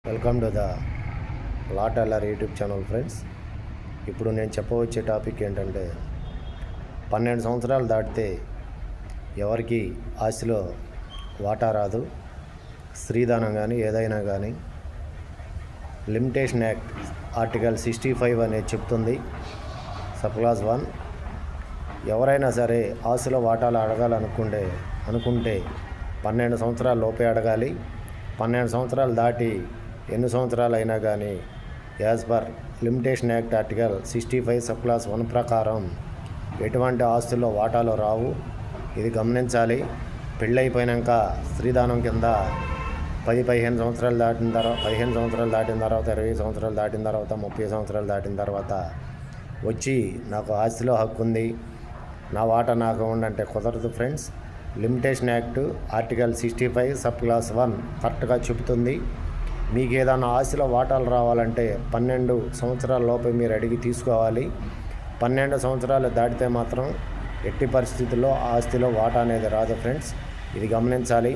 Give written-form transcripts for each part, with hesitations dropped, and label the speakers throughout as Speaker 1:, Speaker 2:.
Speaker 1: Welcome to the lot LR YouTube channel friends. ఇప్పుడు నేను చెప్పవచ్చే topic ఏంటంటే 12 సంవత్సరాలు దాటితే ఎవరికి ఆస్తిలో వాటా రాదు. స్త్రీధనం కానీ ఏదైనా కానీ లిమిటేషన్ యాక్ట్ ఆర్టికల్ 65 అనేది చెప్తుంది. సబ్ క్లాస్ 1 ఎవరైనా సరే ఆస్తిలో వాటాలు అడగాలనుకుంటే 12 సంవత్సరాల లోపే అడగాలి. 12 సంవత్సరాలు దాటి ఎన్ని సంవత్సరాలు అయినా కానీ as per limitation act article 65 sub class 1 ప్రకారం ఎటువంటి ఆస్తుల్లో వాటాలు రావు. ఇది గమనించాలి. పెళ్ళైపోయినాక స్త్రీధనం కింద 15 సంవత్సరాలు దాటిన తర్వాత 15 సంవత్సరాలు దాటిన తర్వాత 20 సంవత్సరాలు దాటిన తర్వాత 30 సంవత్సరాలు దాటిన తర్వాత వచ్చి నాకు ఆస్తిలో హక్కు ఉంది, నా వాటా నాకు ఉండంటే కుదరదు friends. Limitation act article 65 sub class 1 కరెక్ట్గా చెబుతుంది. మీకు ఏదైనా ఆస్తిలో వాటాలు రావాలంటే 12 సంవత్సరాల లోపే మీరు అడిగి తీసుకోవాలి. 12 సంవత్సరాలు దాటితే మాత్రం ఎట్టి పరిస్థితుల్లో ఆస్తిలో వాటా అనేది రాదు ఫ్రెండ్స్. ఇది గమనించాలి.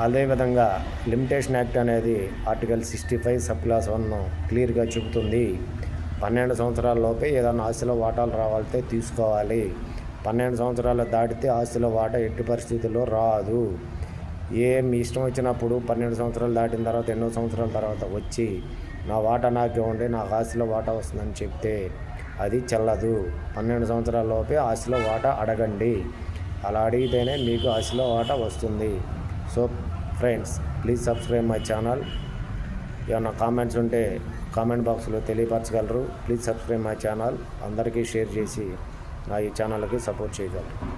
Speaker 1: అదేవిధంగా లిమిటేషన్ యాక్ట్ అనేది ఆర్టికల్ 65 సబ్ క్లాస్ 1 క్లియర్గా చెబుతుంది. 12 సంవత్సరాల లోపే ఏదైనా ఆస్తిలో వాటాలు రావాలంటే తీసుకోవాలి. 12 సంవత్సరాలు దాటితే ఆస్తిలో వాటా ఎట్టి పరిస్థితుల్లో రాదు. మీ ఇష్టం వచ్చినప్పుడు 12 సంవత్సరాలు దాటిన తర్వాత ఎన్నో సంవత్సరాల తర్వాత వచ్చి నా వాటా నాకే ఉండి నాకు ఆస్తిలో వాటా వస్తుందని చెప్తే అది చెల్లదు. 12 సంవత్సరాల లోపే ఆస్తిలో వాటా అడగండి. అలా అడిగితేనే మీకు ఆస్తిలో వాటా వస్తుంది. So friends, please subscribe my channel. ఏమైనా కామెంట్స్ ఉంటే కామెంట్ బాక్స్లో తెలియపరచగలరు. Please subscribe my channel. అందరికీ షేర్ చేసి నా ఈ ఛానల్కి సపోర్ట్ చేయగలరు.